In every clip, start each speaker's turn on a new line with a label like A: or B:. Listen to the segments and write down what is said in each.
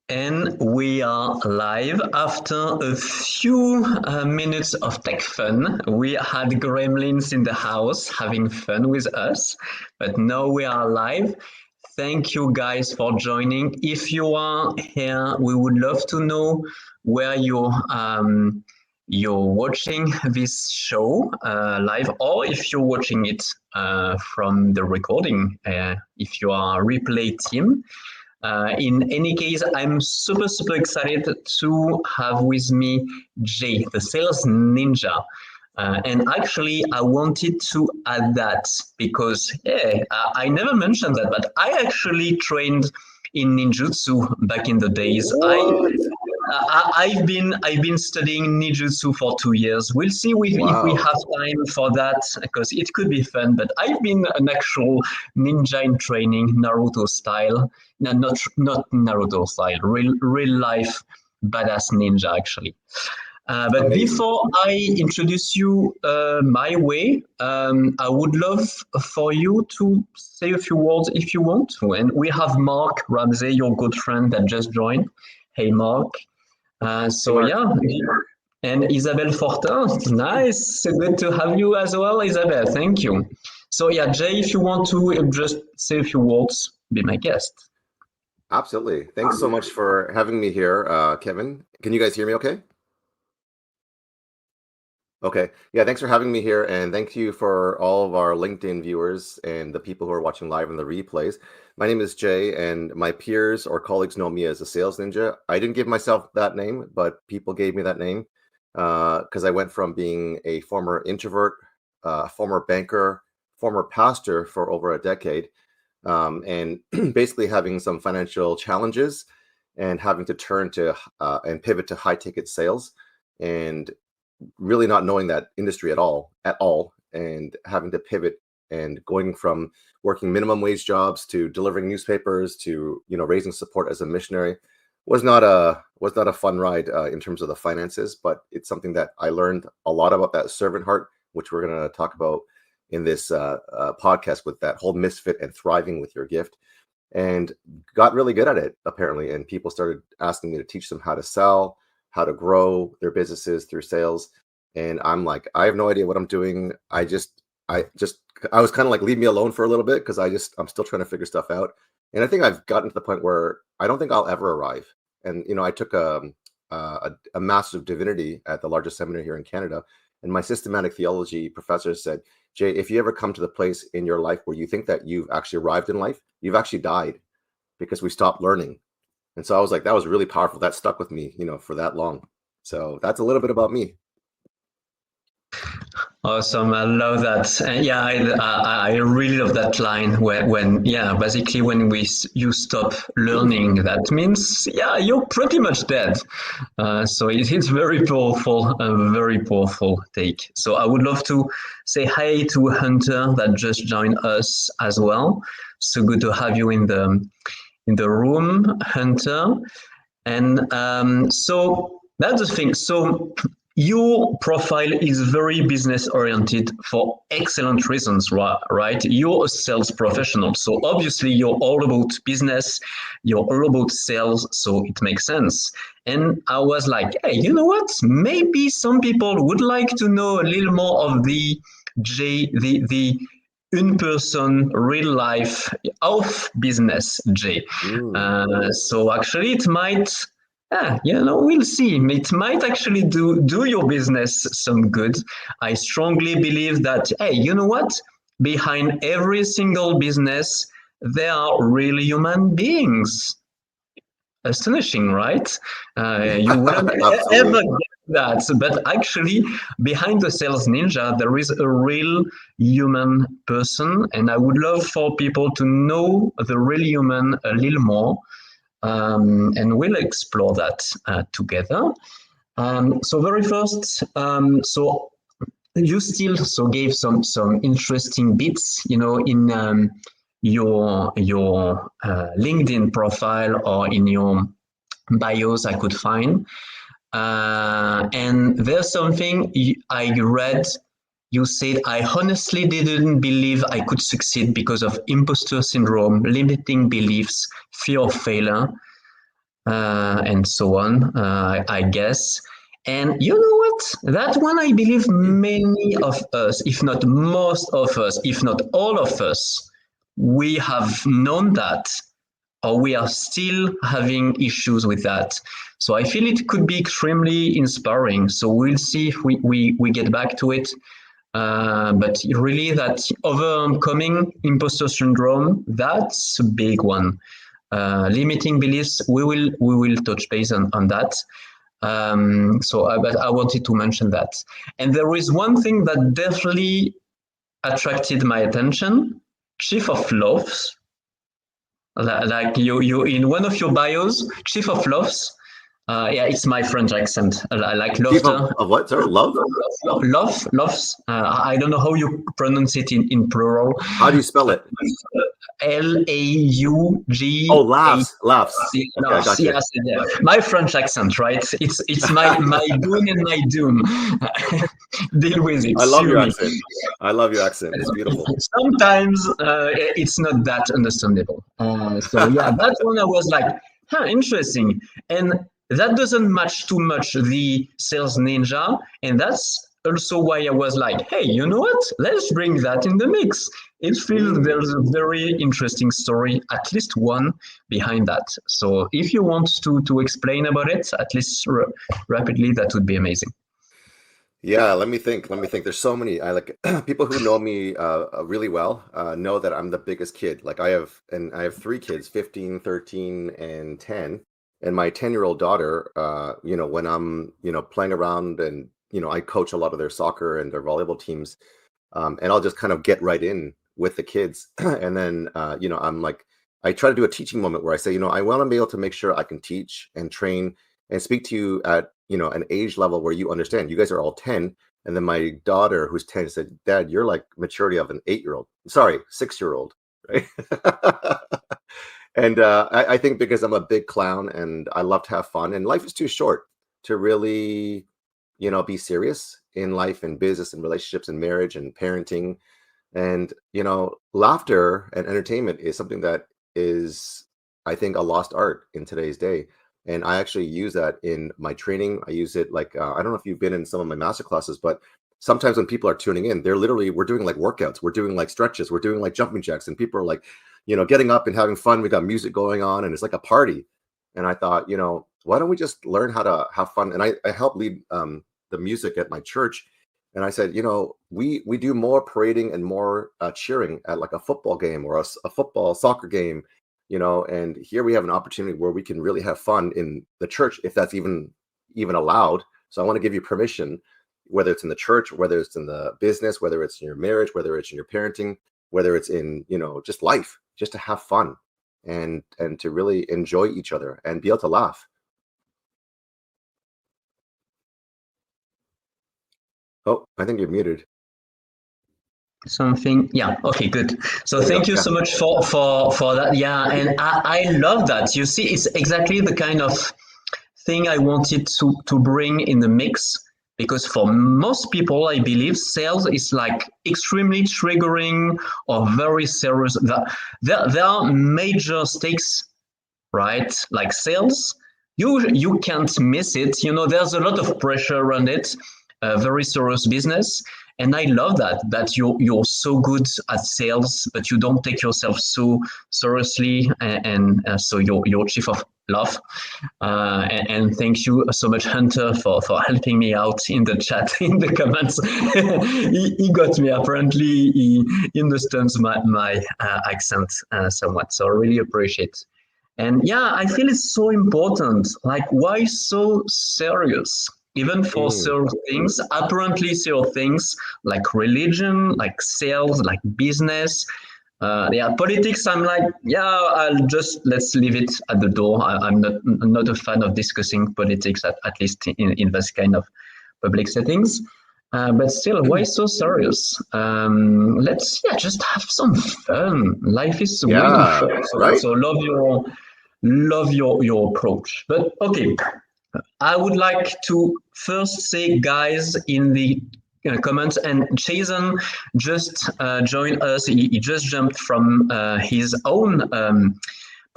A: And we are live after a few minutes of tech fun. We had gremlins in the house having fun with us, but now we are live. Thank you guys for joining. If you are here, we would love to know where you're watching this show live, or if you're watching it from the recording, if you are a replay team. In any case, I'm super excited to have with me Jay, the sales ninja. And actually, I wanted to add that because I never mentioned that, but I actually trained in ninjutsu back in the days.
B: What?
A: I've been studying ninjutsu for 2 years. We'll see if we
B: Wow.
A: have time for that because it could be fun. But I've been an actual ninja in training, Naruto style. No, not Naruto style. Real life badass ninja actually. But
B: Amazing.
A: before I introduce you my way, I would love for you to say a few words if you want. And we have Mark Ramsey, your good friend that just joined. Hey, Mark.
B: Hey,
A: So
B: Mark.
A: yeah, and Isabelle Fortin. Nice, good to have you as well, Isabelle. Thank you. So yeah, Jay, if you want to just say a few words, be my guest.
B: Absolutely. Thanks so much for having me here, Kevin. Can you guys hear me okay? Okay. Yeah, thanks for having me here. And thank you for all of our LinkedIn viewers and the people who are watching live in the replays. My name is Jay, and my peers or colleagues know me as a sales ninja. I didn't give myself that name, but people gave me that name because I went from being a former introvert, former banker, former pastor for over a decade, and basically having some financial challenges and having to turn to and pivot to high ticket sales and really not knowing that industry at all, and having to pivot and going from working minimum wage jobs to delivering newspapers to raising support as a missionary was not a fun ride in terms of the finances, but it's something that I learned a lot about that servant heart, which we're going to talk about in this podcast, with that whole misfit and thriving with your gift, and got really good at it apparently. And people started asking me to teach them how to sell, how to grow their businesses through sales. And I'm like, I have no idea what I'm doing. I was kind of like, leave me alone for a little bit, because I'm still trying to figure stuff out. And I think I've gotten to the point where I don't think I'll ever arrive. And I took a master's of divinity at the largest seminary here in Canada, and my systematic theology professor said, Jay, if you ever come to the place in your life where you think that you've actually arrived in life, you've actually died, because we stopped learning. And so I was like, that was really powerful. That stuck with me, for that long. So that's a little bit about me.
A: Awesome, I love that. And yeah, I really love that line when yeah, basically when you stop learning, that means yeah, you're pretty much dead. So it's very powerful, a very powerful take. So I would love to say hi to Hunter that just joined us as well. So good to have you in the room, Hunter. And so that's the thing. So your profile is very business oriented for excellent reasons, right? You're a sales professional. So obviously you're all about business, you're all about sales. So it makes sense. And I was like, hey, you know what? Maybe some people would like to know a little more of the in-person, real life of business, Jay.
B: Mm.
A: So actually, it might, we'll see. It might actually do your business some good. I strongly believe that, hey, you know what? Behind every single business, there are real human beings. Astonishing, right? You wouldn't ever
B: Absolutely.
A: get that. But actually, behind the sales ninja, there is a real human person. And I would love for people to know the real human a little more. And we'll explore that together. So very first, so you still so gave some interesting bits, in your LinkedIn profile or in your bios I could find. And there's something I read. You said, I honestly didn't believe I could succeed because of imposter syndrome, limiting beliefs, fear of failure. and so on, I guess. And you know what? That one, I believe many of us, if not most of us, if not all of us, we have known that, or we are still having issues with that. So I feel it could be extremely inspiring. So we'll see if we get back to it. But really, that overcoming imposter syndrome, that's a big one. Limiting beliefs, we will touch base on that. But I wanted to mention that. And there is one thing that definitely attracted my attention: chief of loves. Like you in one of your bios, chief of loves. Yeah, it's my French accent. I like
B: Chief
A: laughter.
B: of what? Sorry, love?
A: Loves. I don't know how you pronounce it in plural.
B: How do you spell it? Oh,
A: Laugh.
B: laughs. Okay, I got you.
A: Yes, yeah. My French accent, right? It's my boon and my doom. Deal with it.
B: I love
A: Sue
B: your
A: me.
B: accent. I love your accent. It's beautiful.
A: Sometimes it's not that understandable. So yeah, that one I was like, interesting, and that doesn't match too much the sales ninja, and that's also why I was like, hey, you know what? Let's bring that in the mix. It feels there's a very interesting story, at least one behind that. So if you want to explain about it, at least rapidly, that would be amazing.
B: Yeah, let me think. Let me think. There's so many. I like people who know me really well know that I'm the biggest kid. Like I have three kids, 15, 13, and 10. And my 10-year-old daughter, when I'm, playing around and, I coach a lot of their soccer and their volleyball teams. And I'll just kind of get right in with the kids. And then, I'm like, I try to do a teaching moment where I say, I want to be able to make sure I can teach and train and speak to you at, an age level where you understand. You guys are all 10. And then my daughter, who's 10, said, Dad, you're like maturity of an 8-year-old. Sorry, 6-year-old. Right. And I think because I'm a big clown and I love to have fun, and life is too short to really, be serious in life and business and relationships and marriage and parenting. And, laughter and entertainment is something that is, I think, a lost art in today's day. And I actually use that in my training. I use it like, I don't know if you've been in some of my master classes, but sometimes when people are tuning in, we're doing like workouts, we're doing like stretches, we're doing like jumping jacks, and people are like, getting up and having fun. We got music going on and it's like a party. And I thought, why don't we just learn how to have fun? And I help lead the music at my church. And I said, we do more parading and more cheering at like a football game or a football soccer game, and here we have an opportunity where we can really have fun in the church, if that's even allowed. So I want to give you permission, whether it's in the church, whether it's in the business, whether it's in your marriage, whether it's in your parenting, whether it's in, just life, just to have fun and to really enjoy each other and be able to laugh. Oh, I think you're muted.
A: Something, yeah, okay, good. So
B: There you go.
A: thank you
B: Yeah.
A: so much for that. Yeah, and I love that. You see, it's exactly the kind of thing I wanted to bring in the mix, because for most people, I believe sales is like extremely triggering or very serious. There are major stakes, right? Like sales, you can't miss it. There's a lot of pressure around it. Very serious business, and I love that you're so good at sales, but you don't take yourself so seriously, and so you're chief of love. And thank you so much, Hunter, for helping me out in the chat, in the comments. He got me. Apparently, he understands my accent somewhat. So I really appreciate. And yeah, I feel it's so important. Like, why so serious? Even for
B: Mm.
A: serious things, apparently serious things like religion, like sales, like business. Yeah, politics. I'm like, yeah, let's leave it at the door. I'm not a fan of discussing politics, at least in this kind of public settings. But still, why so serious? Let's just have some fun. Life is way too
B: Yeah.
A: short. So,
B: Right.
A: so love your approach. But okay, I would like to first say, guys, in the comments, and Jason just joined us. He just jumped from his own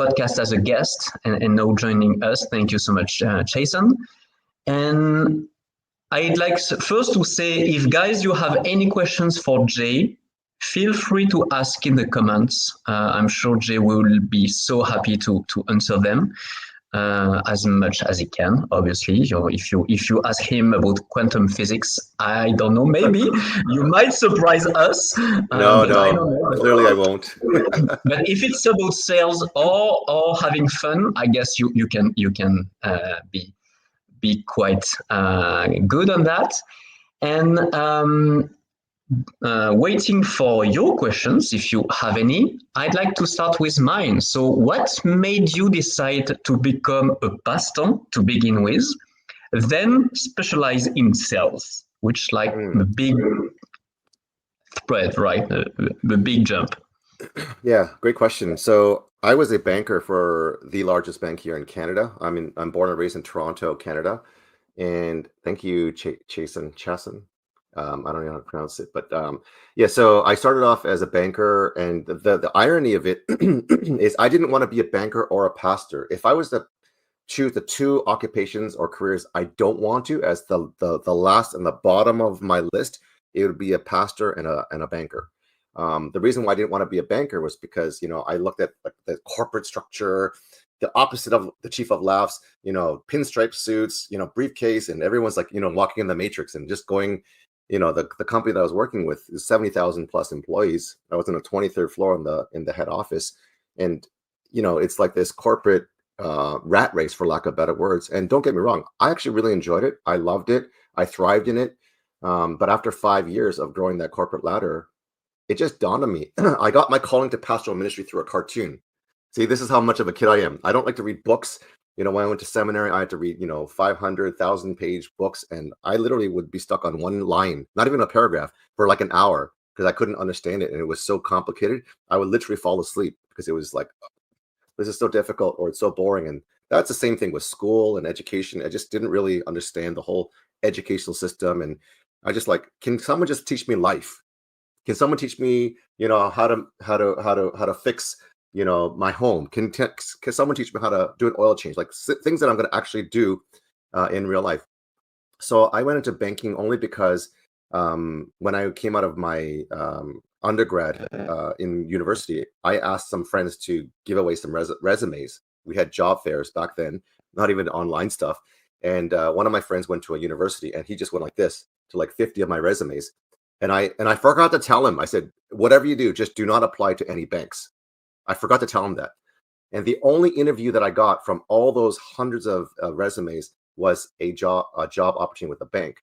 A: podcast as a guest and now joining us. Thank you so much, Jason. And I'd like first to say, if guys, you have any questions for Jay, feel free to ask in the comments. I'm sure Jay will be so happy to answer them as much as he can. Obviously, if you ask him about quantum physics, I don't know, maybe you might surprise us.
B: No,
A: But I
B: no,
A: don't know.
B: clearly I won't.
A: But if it's about sales or having fun, I guess you can be quite good on that. And waiting for your questions, if you have any, I'd like to start with mine. So, what made you decide to become a pastor to begin with, then specialize in sales, which like the big spread, right? The big jump.
B: Yeah, great question. So I was a banker for the largest bank here in Canada. I'm born and raised in Toronto, Canada. And thank you, Chasen. I don't know how to pronounce it, but yeah. So I started off as a banker, and the irony of it is I didn't want to be a banker or a pastor. If I was to choose the two occupations or careers I don't want to, as the last and the bottom of my list, it would be a pastor and a banker. The reason why I didn't want to be a banker was because I looked at like the corporate structure, the opposite of the chief of laughs, pinstripe suits, briefcase, and everyone's like walking in the matrix and just going. The company that I was working with is 70,000 plus employees. I was on the 23rd floor in the head office, and it's like this corporate rat race, for lack of better words. And don't get me wrong, I actually really enjoyed it. I loved it. I thrived in it. But after 5 years of growing that corporate ladder, it just dawned on me. I got my calling to pastoral ministry through a cartoon. See, this is how much of a kid I am. I don't like to read books. When I went to seminary, I had to read, 500,000 page books, and I literally would be stuck on one line, not even a paragraph, for like an hour because I couldn't understand it. And it was so complicated. I would literally fall asleep because it was like, this is so difficult, or it's so boring. And that's the same thing with school and education. I just didn't really understand the whole educational system. And I just like, can someone just teach me life? Can someone teach me, how to fix, my home? Can someone teach me how to do an oil change? Like things that I'm going to actually do in real life. So I went into banking only because when I came out of my undergrad in university, I asked some friends to give away some resumes. We had job fairs back then, not even online stuff. And one of my friends went to a university, and he just went like this to like 50 of my resumes. And I forgot to tell him. I said, whatever you do, just do not apply to any banks. I forgot to tell him that. And the only interview that I got from all those hundreds of resumes was a job opportunity with a bank.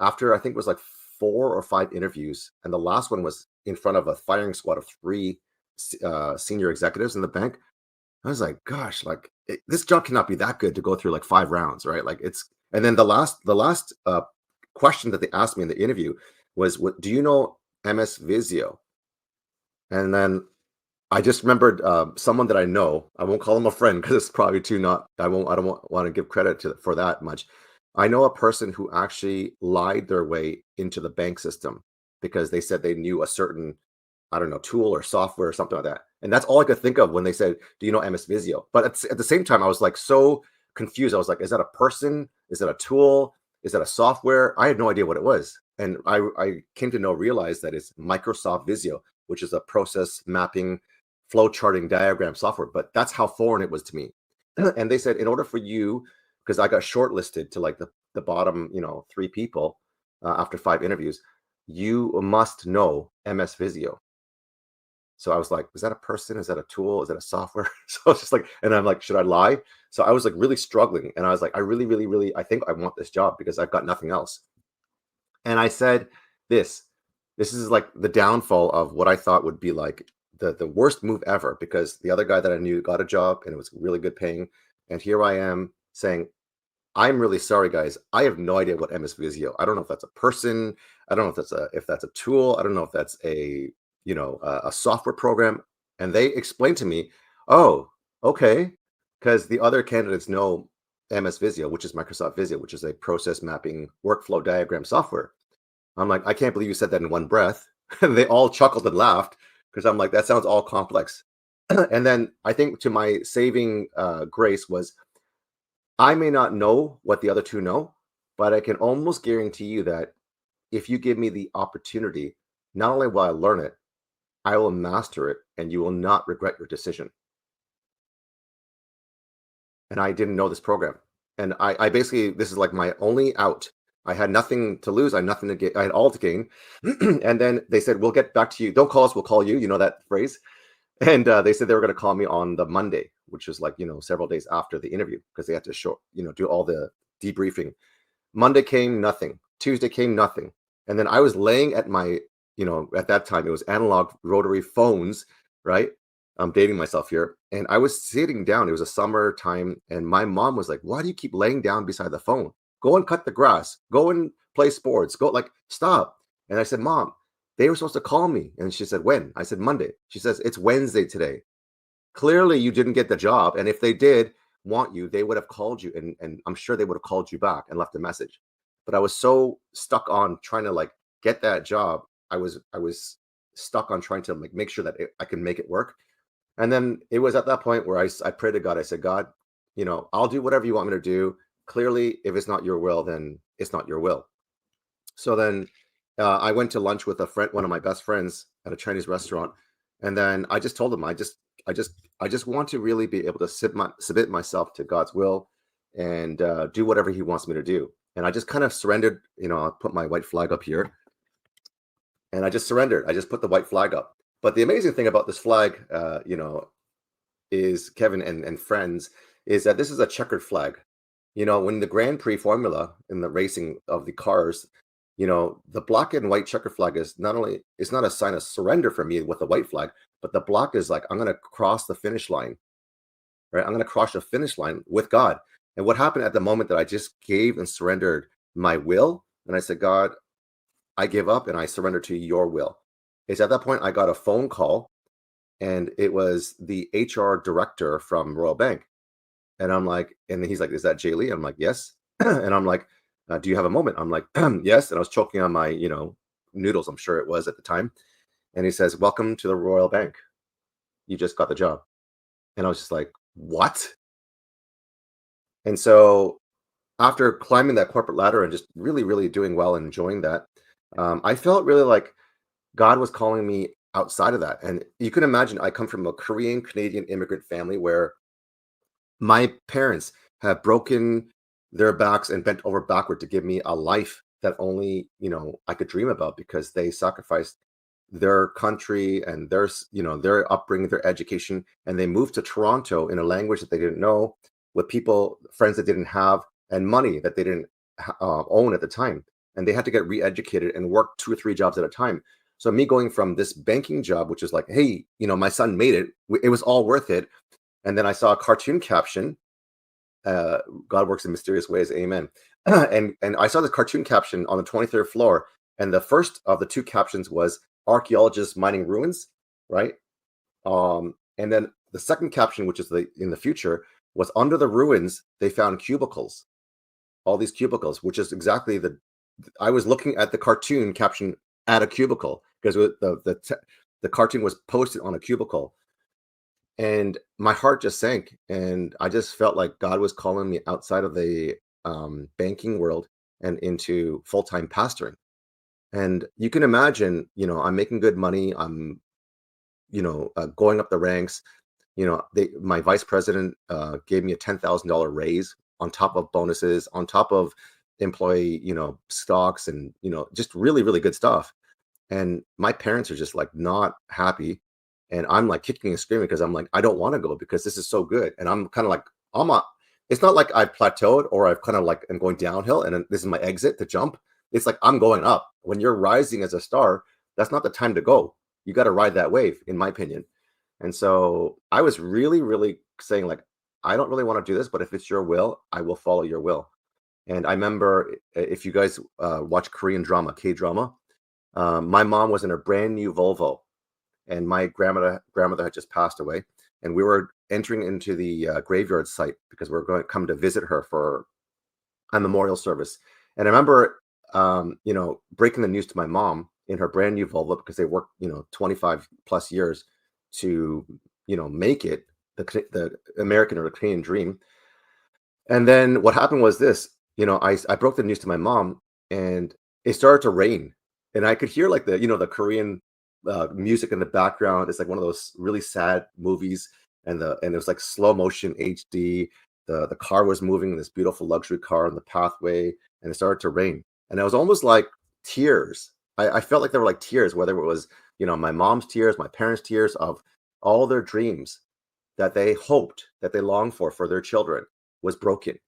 B: After I think it was like 4 or 5 interviews, and the last one was in front of a firing squad of 3 senior executives in the bank. I was like, gosh, like this job cannot be that good to go through like 5 rounds, right? Like it's. And then the last question that they asked me in the interview was, "What do you know MS Visio?" And then I just remembered someone that I know. I won't call him a friend because it's probably too not. I don't want to give credit for that much. I know a person who actually lied their way into the bank system because they said they knew a certain, I don't know, tool or software or something like that. And that's all I could think of when they said, "Do you know MS Visio?" But at the same time, I was like so confused. I was like, "Is that a person? Is that a tool? Is that a software?" I had no idea what it was. And I came to realize that it's Microsoft Visio, which is a process mapping, flow charting diagram software. But that's how foreign it was to me. And they said, in order for you, because I got shortlisted to like the bottom, 3 people after 5 interviews, you must know MS Visio. So I was like, is that a person? Is that a tool? Is that a software? So I was just like, and I'm like, should I lie? So I was like really struggling. And I was like, I really, really, really, I think I want this job because I've got nothing else. And I said, this is like the downfall of what I thought would be like the worst move ever, because the other guy that I knew got a job and it was really good paying. And here I am saying, I'm really sorry, guys. I have no idea what MS Visio. I don't know if that's a person. I don't know if that's a tool. I don't know if that's a software program. And they explained to me, oh, okay, because the other candidates know MS Visio, which is Microsoft Visio, which is a process mapping workflow diagram software. I'm like, I can't believe you said that in one breath. And they all chuckled and laughed because I'm like, that sounds all complex. And then I think to my saving grace was, I may not know what the other two know, but I can almost guarantee you that if you give me the opportunity, not only will I learn it, I will master it, and you will not regret your decision. And I didn't know this program. And I basically, this is like my only out. I had nothing to lose. I had nothing to get. I had all to gain. And then they said, we'll get back to you. Don't call us. We'll call you. You know that phrase. And they said they were going to call me on the Monday, which was like, several days after the interview, because they had to do all the debriefing. Monday came, nothing. Tuesday came, nothing. And then I was laying at my, at that time, it was analog rotary phones, right? I'm dating myself here. And I was sitting down. It was a summer time. And my mom was like, why do you keep laying down beside the phone? Go and cut the grass. Go and play sports. Go, like, stop. And I said, Mom, they were supposed to call me. And she said, when? I said, Monday. She says, it's Wednesday today. Clearly, you didn't get the job. And if they did want you, they would have called you. And I'm sure they would have called you back and left a message. But I was so stuck on trying to like get that job. I was stuck on trying to like make sure that I can make it work. And then it was at that point where I prayed to God. I said, God, I'll do whatever you want me to do. Clearly, if it's not your will, then it's not your will. So then I went to lunch with a friend, one of my best friends, at a Chinese restaurant. And then I just told him, I just want to really be able to submit myself to God's will and do whatever He wants me to do. And I just kind of surrendered. I'll put my white flag up here, and I just surrendered. I just put the white flag up. But the amazing thing about this flag, is Kevin and friends, is that this is a checkered flag. When the Grand Prix formula in the racing of the cars, the black and white checker flag is not only, it's not a sign of surrender for me with the white flag, but the black is like, I'm going to cross the finish line, right? I'm going to cross the finish line with God. And what happened at the moment that I just gave and surrendered my will, and I said, God, I give up and I surrender to your will, is at that point I got a phone call, and it was the HR director from Royal Bank. And I'm like, and he's like, is that Jay Lee? I'm like, yes. And I'm like, do you have a moment? I'm like, yes. And I was choking on my, noodles, I'm sure it was at the time. And he says, welcome to the Royal Bank. You just got the job. And I was just like, what? And so after climbing that corporate ladder and just really, really doing well and enjoying that, I felt really like God was calling me outside of that. And you can imagine, I come from a Korean Canadian immigrant family where my parents have broken their backs and bent over backward to give me a life that only, I could dream about, because they sacrificed their country and their upbringing, their education, and they moved to Toronto in a language that they didn't know, with people, friends that didn't have, and money that they didn't own at the time. And they had to get re-educated and work 2 or 3 jobs at a time. So me going from this banking job, which is like, hey, my son made it, it was all worth it. And then I saw a cartoon caption, God works in mysterious ways, amen. And I saw the cartoon caption on the 23rd floor, and the first of the two captions was archaeologists mining ruins, right? And then the second caption, which is in the future, was under the ruins they found cubicles, all these cubicles, which is exactly I was looking at the cartoon caption at a cubicle, because the cartoon was posted on a cubicle. And my heart just sank, and I just felt like God was calling me outside of the banking world and into full-time pastoring. And you can imagine, I'm making good money. I'm, going up the ranks. My vice president gave me a $10,000 raise on top of bonuses, on top of employee, stocks, and just really, really good stuff. And my parents are just like not happy, and I'm like kicking and screaming, because I'm like, I don't want to go, because this is so good. And I'm kind of like, it's not like I've plateaued or I've kind of like am going downhill and then this is my exit to jump. It's like I'm going up. When you're rising as a star, that's not the time to go. You got to ride that wave, in my opinion. And so I was really, really saying like, I don't really want to do this, but if it's your will, I will follow your will. And I remember, if you guys watch Korean drama, K-drama, my mom was in a brand new Volvo, and my grandmother had just passed away, and we were entering into the graveyard site because we are going to come to visit her for a memorial service. And I remember, breaking the news to my mom in her brand new Volvo, because they worked, 25 plus years to make it, the American or the Canadian dream. And then what happened was this, I broke the news to my mom, and it started to rain, and I could hear like the Korean music in the background. It's like one of those really sad movies, and it was like slow motion HD. The car was moving, this beautiful luxury car on the pathway, and it started to rain, and it was almost like tears. I felt like there were like tears, whether it was my mom's tears, my parents' tears of all their dreams that they hoped, that they longed for their children, was broken.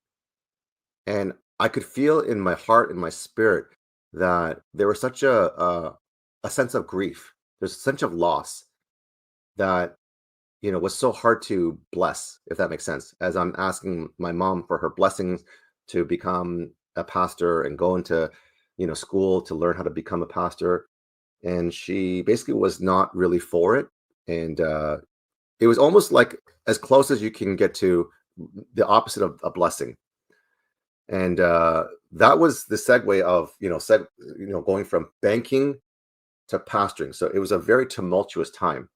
B: And I could feel in my heart, in my spirit, that there was such a sense of grief. There's a sense of loss that was so hard to bless, if that makes sense. As I'm asking my mom for her blessings to become a pastor and go into school to learn how to become a pastor, and she basically was not really for it. And it was almost like as close as you can get to the opposite of a blessing. And that was the segue of going from banking to pastoring. So it was a very tumultuous time.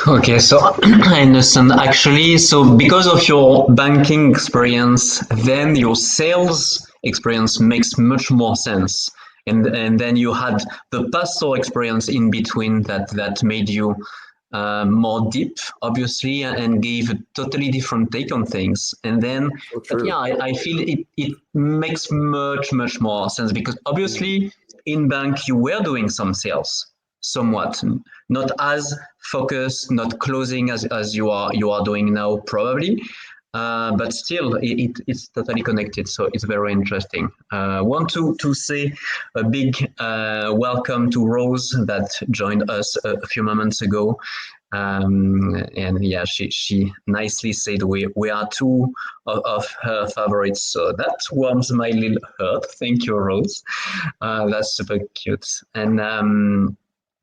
A: Okay, so I understand actually. So because of your banking experience, then your sales experience makes much more sense. And then you had the pastoral experience in between that made you more deep, obviously, and gave a totally different take on things. And then,
B: So
A: but yeah,
B: true.
A: I feel it makes much more sense because
B: Mm.
A: obviously in bank you were doing some sales somewhat, not as focused, not closing as you are doing now probably. But still, it's totally connected, so it's very interesting. Want to say a big welcome to Rose that joined us a few moments ago. And yeah, she nicely said we are two of her favorites, so that warms my little heart. Thank you, Rose. That's super cute. And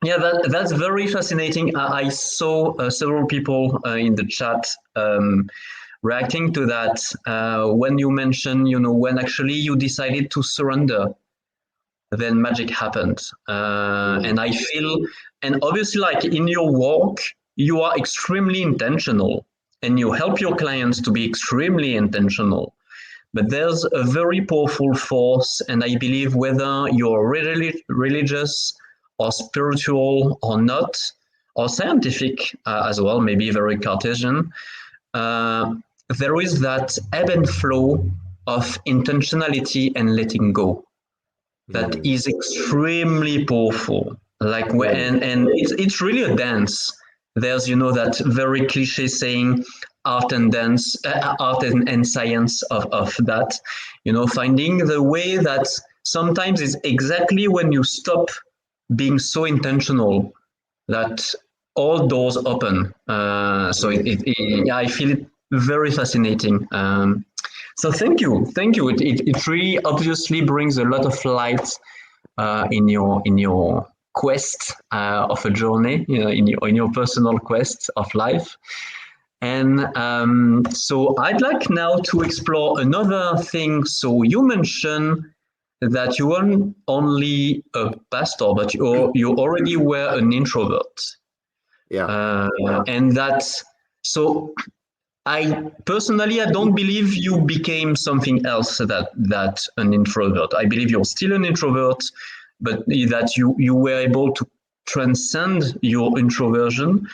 A: yeah, that's very fascinating. I saw several people in the chat reacting to that when you mentioned, when actually you decided to surrender, then magic happened.
B: Mm.
A: And I feel, and obviously, like in your work, you are extremely intentional and you help your clients to be extremely intentional. But there's a very powerful force, and I believe whether you're religious or spiritual or not, or scientific as well, maybe very Cartesian, uh, there is that ebb and flow of intentionality and letting go that
B: Mm.
A: is extremely powerful. Like
B: Mm.
A: and it's really a dance. There's that very cliche saying, art and dance, art and science of that. Finding the way that sometimes is exactly when you stop being so intentional that all doors open. So
B: Mm.
A: yeah, I feel it very fascinating. So thank you. It really obviously brings a lot of light in your quest of a journey, in your personal quest of life. And so I'd like now to explore another thing. So you mentioned that you weren't only a pastor, but you already were an introvert.
B: Yeah.
A: And that's so I don't believe you became something else that an introvert. I believe you're still an introvert, but that you were able to transcend your introversion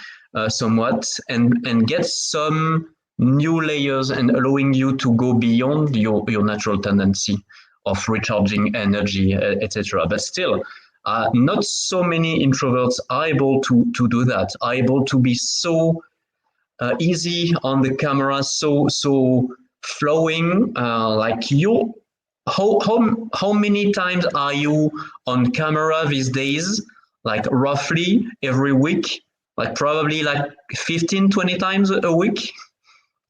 A: somewhat and get some new layers and allowing you to go beyond your natural tendency of recharging energy, etc. But still, not so many introverts are able to do that, are able to be so easy on the camera, so flowing. Like you, how many times are you on camera these days? Like roughly every week, like probably like 15, 20 times a week,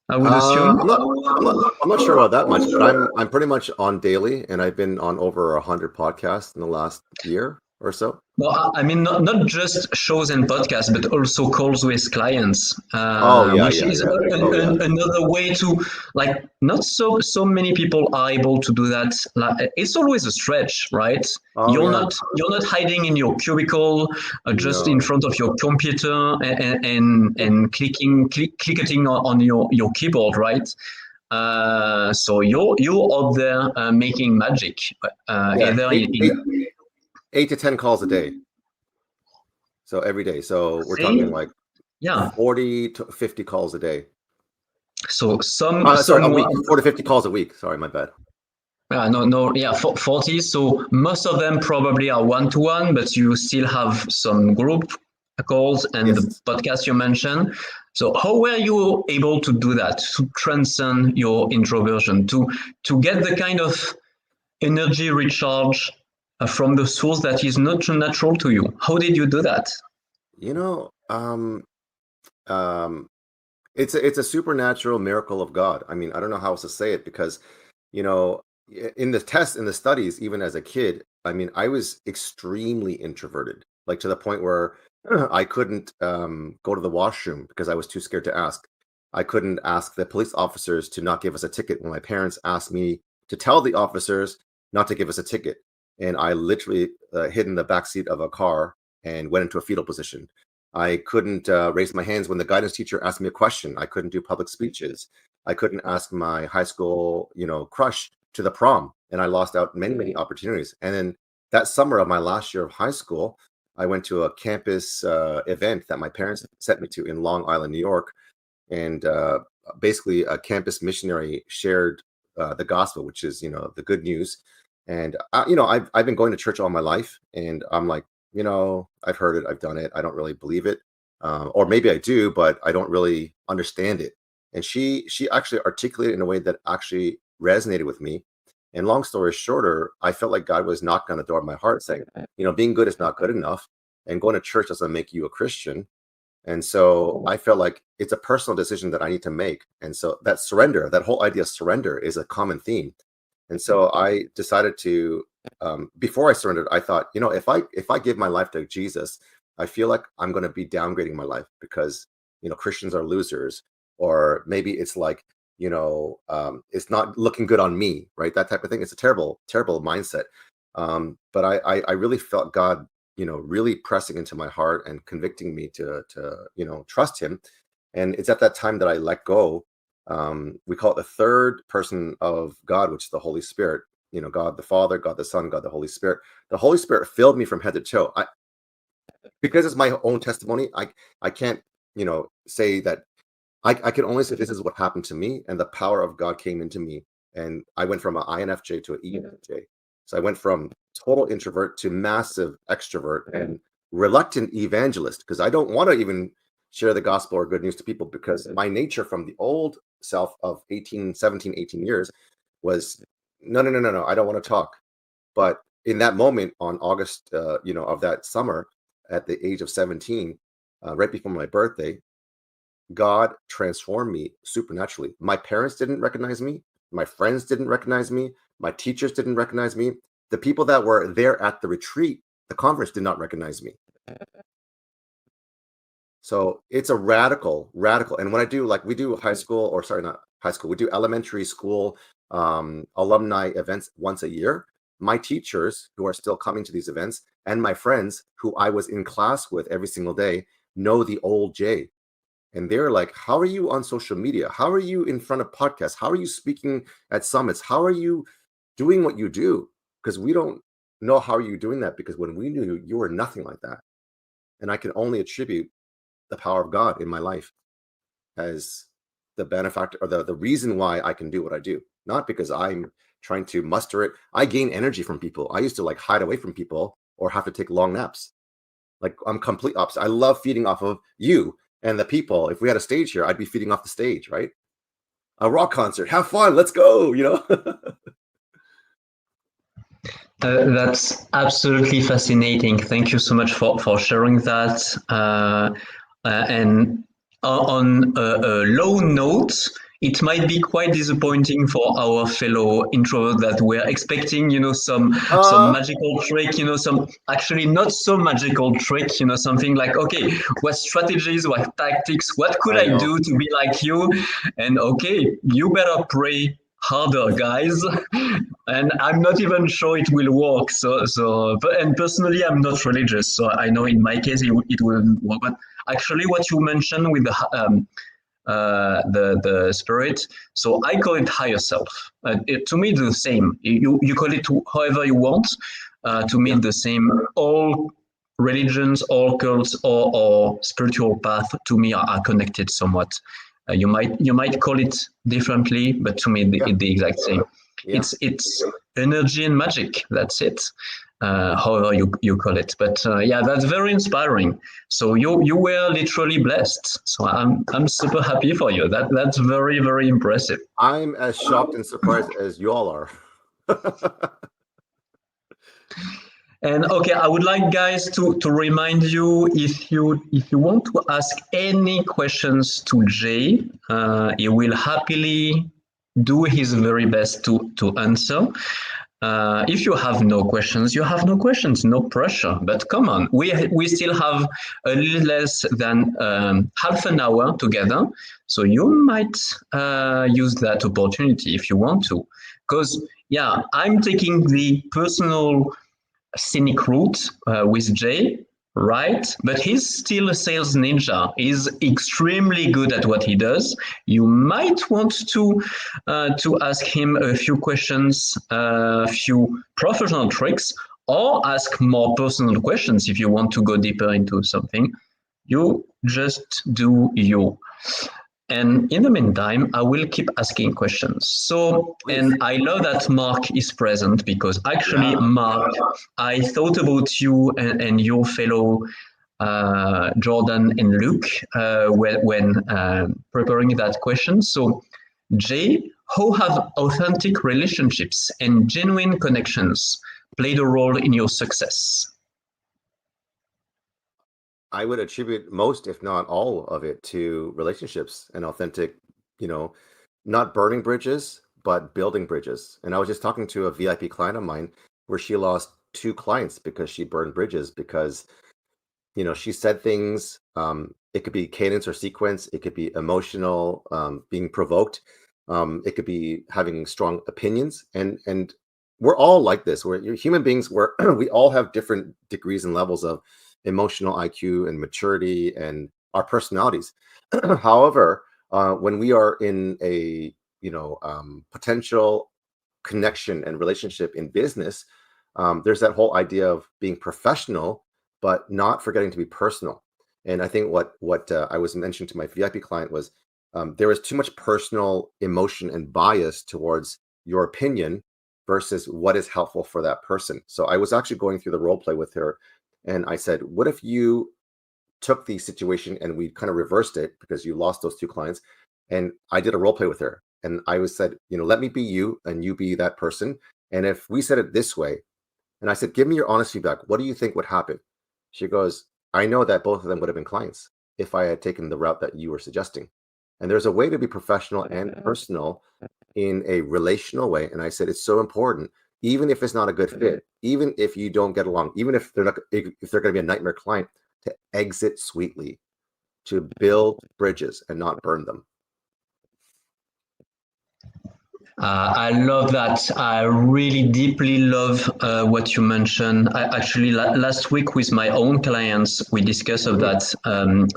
A: I would assume.
B: I'm not sure about that much, but I'm pretty much on daily, and I've been on over 100 podcasts in the last year or so?
A: Well, I mean, not just shows and podcasts, but also calls with clients,
B: Oh yeah,
A: which
B: yeah,
A: is
B: yeah. Oh yeah.
A: another way to, like, not so many people are able to do that. Like, it's always a stretch, right?
B: Oh
A: You're
B: yeah.
A: not hiding in your cubicle, just in
B: No.
A: front of your computer and clicking on your keyboard, right? So you're out there making magic,
B: Yeah,
A: either in
B: 8 to 10 calls a day. So every day. So we're talking
A: see,
B: like
A: yeah.
B: 40 to 50 calls a day.
A: So
B: Sorry, a
A: someone
B: week. 40 to 50 calls a week. Sorry, my bad.
A: no, yeah, 40. So most of them probably are one-to-one, but you still have some group calls and the
B: Yes.
A: podcast you mentioned. So how were you able to do that, to transcend your introversion, to get the kind of energy recharge from the source that is not natural to you? How did you do that?
B: You know, um, it's a supernatural miracle of God. I mean, I don't know how else to say it because, you know, in the tests, in the studies, even as a kid, I mean, I was extremely introverted, like to the point where I couldn't go to the washroom because I was too scared to ask. I couldn't ask the police officers to not give us a ticket when my parents asked me to tell the officers not to give us a ticket. And I literally hid in the back seat of a car and went into a fetal position. I couldn't raise my hands when the guidance teacher asked me a question. I couldn't do public speeches. I couldn't ask my high school, crush to the prom, and I lost out many, many opportunities. And then that summer of my last year of high school, I went to a campus event that my parents sent me to in Long Island, New York, and basically a campus missionary shared the gospel, which is the good news. And I've been going to church all my life, and I'm like, I've heard it, I've done it, I don't really believe it, or maybe I do, but I don't really understand it. And she actually articulated in a way that actually resonated with me. And long story shorter, I felt like God was knocking on the door of my heart, saying, being good is not good enough, and going to church doesn't make you a Christian. And so I felt like it's a personal decision that I need to make. And so that surrender, that whole idea of surrender is a common theme. And so I decided to, before I surrendered, I thought, if I give my life to Jesus, I feel like I'm going to be downgrading my life because, Christians are losers, or maybe it's like, it's not looking good on me, right? That type of thing. It's a terrible, terrible mindset. But I really felt God, really pressing into my heart and convicting me to trust him. And it's at that time that I let go. We call it the third person of God, which is the Holy Spirit. God the Father, God the Son, God the Holy Spirit. The Holy Spirit filled me from head to toe. Because it's my own testimony, I can't say that. I can only say this is what happened to me, and the power of God came into me, and I went from an INFJ to an ENFJ. So I went from total introvert to massive extrovert and reluctant evangelist, because I don't want to even share the gospel or good news to people, because my nature from the old self of 17, 18 years was no, I don't want to talk. But in that moment on August, of that summer, at the age of 17, right before my birthday, God transformed me supernaturally. My parents didn't recognize me. My friends didn't recognize me. My teachers didn't recognize me. The people that were there at the retreat, the conference, did not recognize me. So it's a radical. And when I do, like, we do high school, or sorry, not high school, we do elementary school alumni events once a year. My teachers, who are still coming to these events, and my friends, who I was in class with every single day, know the old Jay. And they're like, how are you on social media? How are you in front of podcasts? How are you speaking at summits? How are you doing what you do? Because we don't know how you're doing that, because when we knew you, you were nothing like that. And I can only attribute the power of God in my life as the benefactor, or the reason why I can do what I do. Not because I'm trying to muster it. I gain energy from people. I used to like hide away from people or have to take long naps. Like, I'm complete opposite. I love feeding off of you and the people. If we had a stage here, I'd be feeding off the stage, right? A rock concert, have fun, let's go,
A: That's absolutely fascinating. Thank you so much for sharing that. And on a low note, it might be quite disappointing for our fellow introverts that we're expecting, some
B: Uh,
A: magical trick, some actually not so magical trick, something like, okay, what strategies, what tactics, what could
B: I
A: I
B: know.
A: do to be like you? And okay, you better pray harder, guys. And I'm not even sure it will work. And personally, I'm not religious, so I know in my case it wouldn't work. But actually, what you mentioned with the spirit. So I call it higher self. To me, it's the same. You call it however you want. To me,
B: Yeah.
A: it's the same. All religions, all cults, or spiritual path to me are connected somewhat. You might call it differently, but to me,
B: Yeah.
A: it's the exact same.
B: Yeah.
A: It's energy and magic. That's it. However you call it. But yeah, that's very inspiring. So you were literally blessed. So I'm super happy for you. That's very very impressive.
B: I'm as shocked and surprised as you all are.
A: And okay, I would like guys to remind you if you want to ask any questions to Jay, he will happily do his very best to answer. If you have no questions, you have no questions, no pressure. But come on, we still have a little less than half an hour together, so you might use that opportunity if you want to. Because yeah, I'm taking the personal scenic route with Jay, right? But he's still a sales ninja. He's extremely good at what he does. You might want to ask him a few questions, a few professional tricks, or ask more personal questions if you want to go deeper into something. You just do you. And in the meantime, I will keep asking questions. So,
B: Please.
A: and I love that Mark is present because actually,
B: Yeah.
A: Mark, I thought about you and your fellow Jordan and Luke when preparing that question. So, Jay, how have authentic relationships and genuine connections played a role in your success?
B: I would attribute most, if not all of it, to relationships and authentic, you know, not burning bridges, but building bridges. And I was just talking to a VIP client of mine where she lost two clients because she burned bridges because, she said things. It could be cadence or sequence. It could be emotional, being provoked. It could be having strong opinions. And we're all like this. We're human beings. Where we all have different degrees and levels of emotional IQ and maturity and our personalities. However, when we are in a potential connection and relationship in business, there's that whole idea of being professional, but not forgetting to be personal. And I think what I was mentioning to my VIP client was there was too much personal emotion and bias towards your opinion versus what is helpful for that person. So I was actually going through the role play with her, and I said, "What if you took the situation and we kind of reversed it because you lost those two clients?" And I did a role play with her, and I was said, let me be you and you be that person. And if we said it this way, and I said, give me your honest feedback. What do you think would happen? She goes, I know that both of them would have been clients if I had taken the route that you were suggesting. And there's a way to be professional and personal in a relational way. And I said, it's so important, even if it's not a good fit, even if you don't get along, even if they're going to be a nightmare client, to exit sweetly, to build bridges and not burn them.
A: I love that. I really deeply love what you mentioned. Actually, last week with my own clients, we discussed of that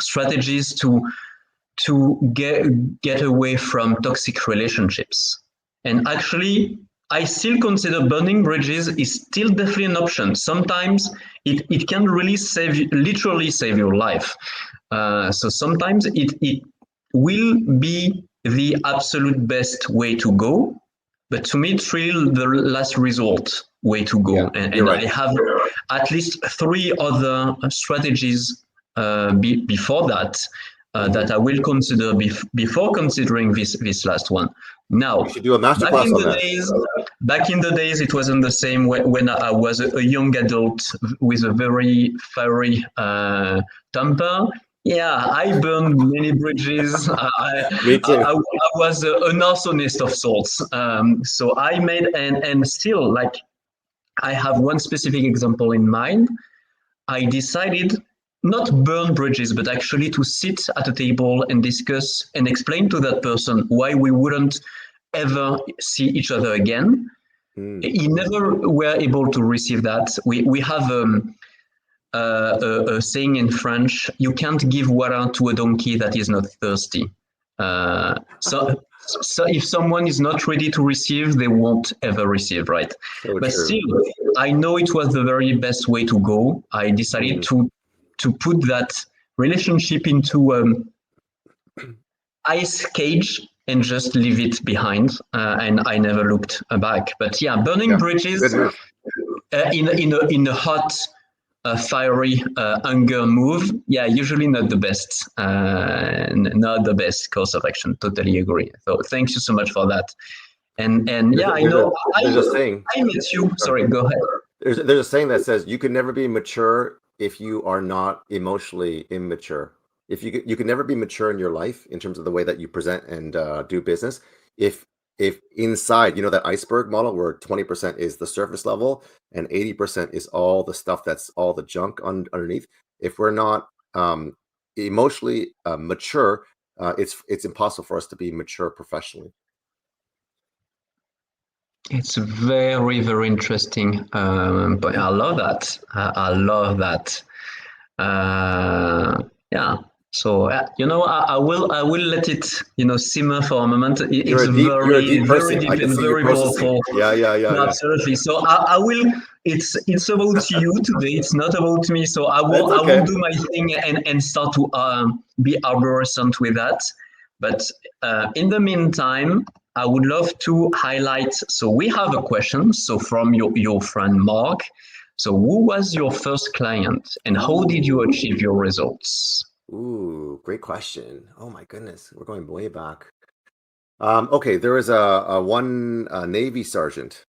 A: strategies to get away from toxic relationships. And actually, I still consider burning bridges is still definitely an option. Sometimes it can really literally save your life. So sometimes it will be the absolute best way to go, but to me, it's really the last resort way to
B: Yeah,
A: go. And,
B: you're
A: and
B: right.
A: I have at least three other strategies before that that I will consider before considering this last one.
B: You
A: Now,
B: should do a
A: back
B: masterclass
A: in
B: on
A: the
B: that.
A: days, back in the days, it wasn't the same when I was a young adult with a very fiery temper. Yeah, I burned many bridges.
B: Me too.
A: I was an arsonist of sorts. So I made, and still, like, I have one specific example in mind. I decided not burn bridges, but actually to sit at a table and discuss and explain to that person why we wouldn't ever see each other again.
B: Mm.
A: He never were able to receive that. We have a saying in French: "You can't give water to a donkey that is not thirsty." So if someone is not ready to receive, they won't ever receive, right?
B: So
A: But
B: true.
A: still, I know it was the very best way to go. I decided
B: Mm.
A: to put that relationship into ice cage and just leave it behind, and I never looked back. But yeah, burning
B: Yeah. Good
A: bridges
B: move.
A: in a hot, fiery anger move. Yeah, usually not the best. Not the best course of action. Totally agree. So thank you so much for that. And
B: There's
A: yeah,
B: a,
A: I
B: there's a
A: know
B: there's a saying.
A: I met you.
B: Sorry.
A: Sorry, go ahead.
B: There's a saying that says you can never be mature if you are not emotionally immature. If you can never be mature in your life in terms of the way that you present and do business. If if inside, you know, that iceberg model where 20% is the surface level and 80% is all the stuff that's all the junk underneath. If we're not emotionally mature, it's impossible for us to be mature professionally.
A: It's very, very interesting. But I love that. I love that. Yeah. So I will let it simmer for a moment. It's
B: You're a
A: very,
B: deep
A: very
B: person.
A: deep
B: I can
A: and
B: see you
A: very
B: processing.
A: powerful.
B: Yeah, yeah, yeah,
A: No,
B: yeah.
A: absolutely. So I will. It's about you today. It's not about me. So
B: That's
A: I will
B: okay.
A: do my thing and start to be arborescent with that. But in the meantime, I would love to highlight. So we have a question. So from your friend Mark. So who was your first client and how did you
B: Ooh,
A: achieve your results?
B: great question. Oh my goodness, we're going way back. Okay, there was a one Navy sergeant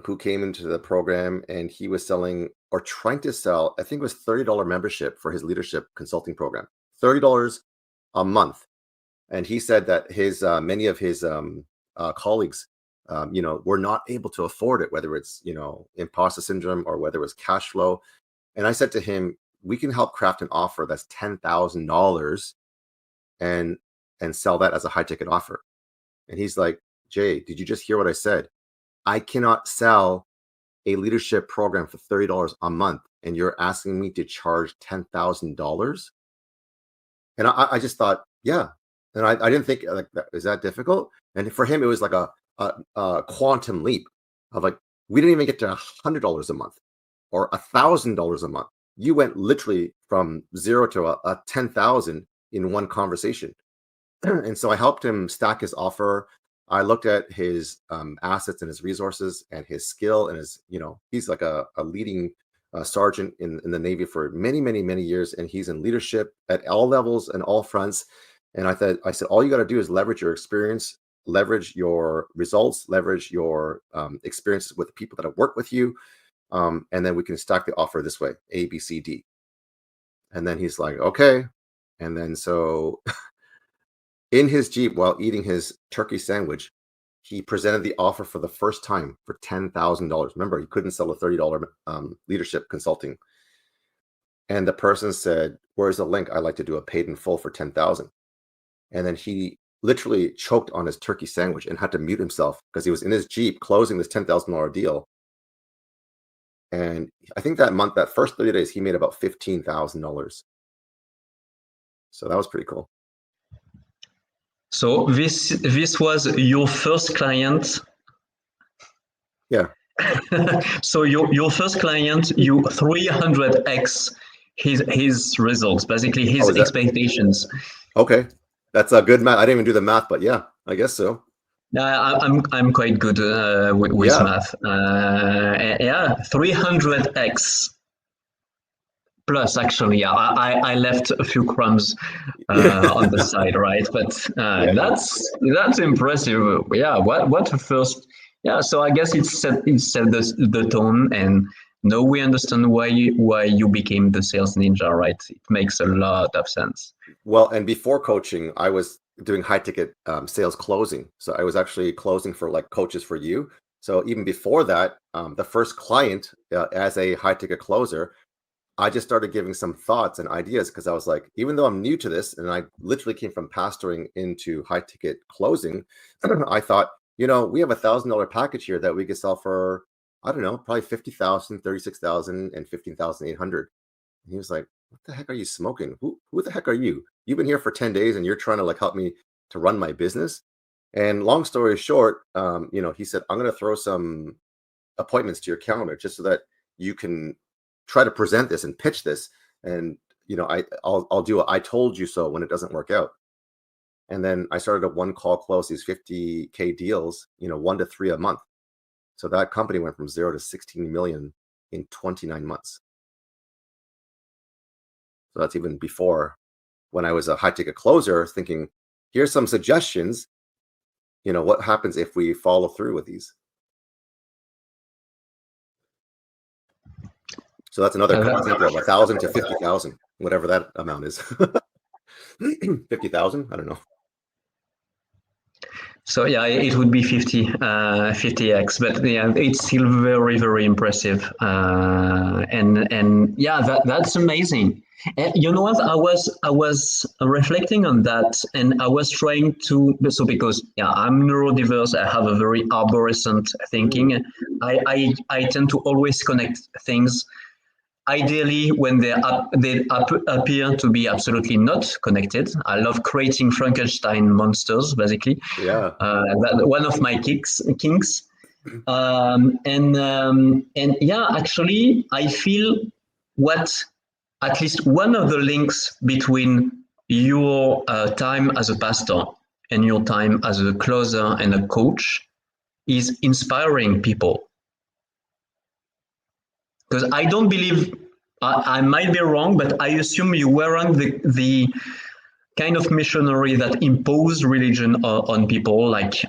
B: who came into the program, and he was selling or trying to sell, I think it was $30 membership for his leadership consulting program, $30 a month. And he said that his many of his colleagues, were not able to afford it, whether it's imposter syndrome or whether it was cash flow. And I said to him, we can help craft an offer that's $10,000 and sell that as a high ticket offer. And he's like, Jay, did you just hear what I said? I cannot sell a leadership program for $30 a month, and you're asking me to charge $10,000. And I just thought, yeah. And I didn't think like that is that difficult. And for him, it was like a quantum leap of like, we didn't even get to $100 a month or $1,000 a month. You went literally from zero to a 10,000 in one conversation. And so I helped him stack his offer. I looked at his assets and his resources and his skill and his, he's like a leading sergeant in the Navy for many, many, many years. And he's in leadership at all levels and all fronts. And I said, all you got to do is leverage your experience, leverage your results, leverage your experiences with the people that have worked with you. And then we can stack the offer this way, A, B, C, D. And then he's like, okay. And then so in his Jeep while eating his turkey sandwich, he presented the offer for the first time for $10,000. Remember, he couldn't sell a $30 leadership consulting. And the person said, where's the link? I'd like to do a paid in full for 10,000. And then he literally choked on his turkey sandwich and had to mute himself because he was in his Jeep closing this $10,000 deal. And I think that month, that first 30 days, he made about $15,000. So that was pretty cool.
A: So this was your first client.
B: Yeah.
A: So your first client, you 300x his results, basically his
B: Oh, is that
A: expectations.
B: okay? That's a good math. I didn't even do the math, but yeah, I guess so.
A: I'm quite good with
B: Yeah.
A: math. Yeah, 300x plus. Actually, I left a few crumbs
B: Yeah.
A: on the side, right? But
B: Yeah.
A: that's impressive. Yeah, what a first. Yeah, so I guess it set the tone, Now we understand why you became the sales ninja, right? It makes a lot of sense.
B: Well, and before coaching, I was doing high ticket sales closing. So I was actually closing for like coaches for you. So even before that, the first client as a high ticket closer, I just started giving some thoughts and ideas because I was like, even though I'm new to this and I literally came from pastoring into high ticket closing, I thought, we have $1,000 package here that we could sell for, I don't know, probably 50,000, 36,000, and 15,800. And he was like, "What the heck are you smoking? Who the heck are you? You've been here for 10 days and you're trying to like help me to run my business." And long story short, he said, "I'm going to throw some appointments to your calendar just so that you can try to present this and pitch this. And, I'll do a I told you so when it doesn't work out." And then I started a one call close these 50K deals, 1 to 3 a month. So that company went from 0 to 16 million in 29 months. So that's even before when I was a high ticket closer thinking, here's some suggestions. What happens if we follow through with these? So that's another example of 1,000 to 50,000, whatever that amount is. 50,000? I don't know.
A: So yeah, it would be 50x, but yeah, it's still very, very impressive. And yeah, that's amazing. And you know what? I was reflecting on that, and I was trying to, so because yeah, I'm neurodiverse. I have a very arborescent thinking. I tend to always connect things ideally when they appear to be absolutely not connected. I love creating Frankenstein monsters, basically.
B: Yeah.
A: One of my kinks. And yeah, actually, I feel what at least one of the links between your time as a pastor and your time as a closer and a coach is inspiring people. Because I don't believe, I might be wrong, but I assume you weren't the kind of missionary that imposed religion on people, like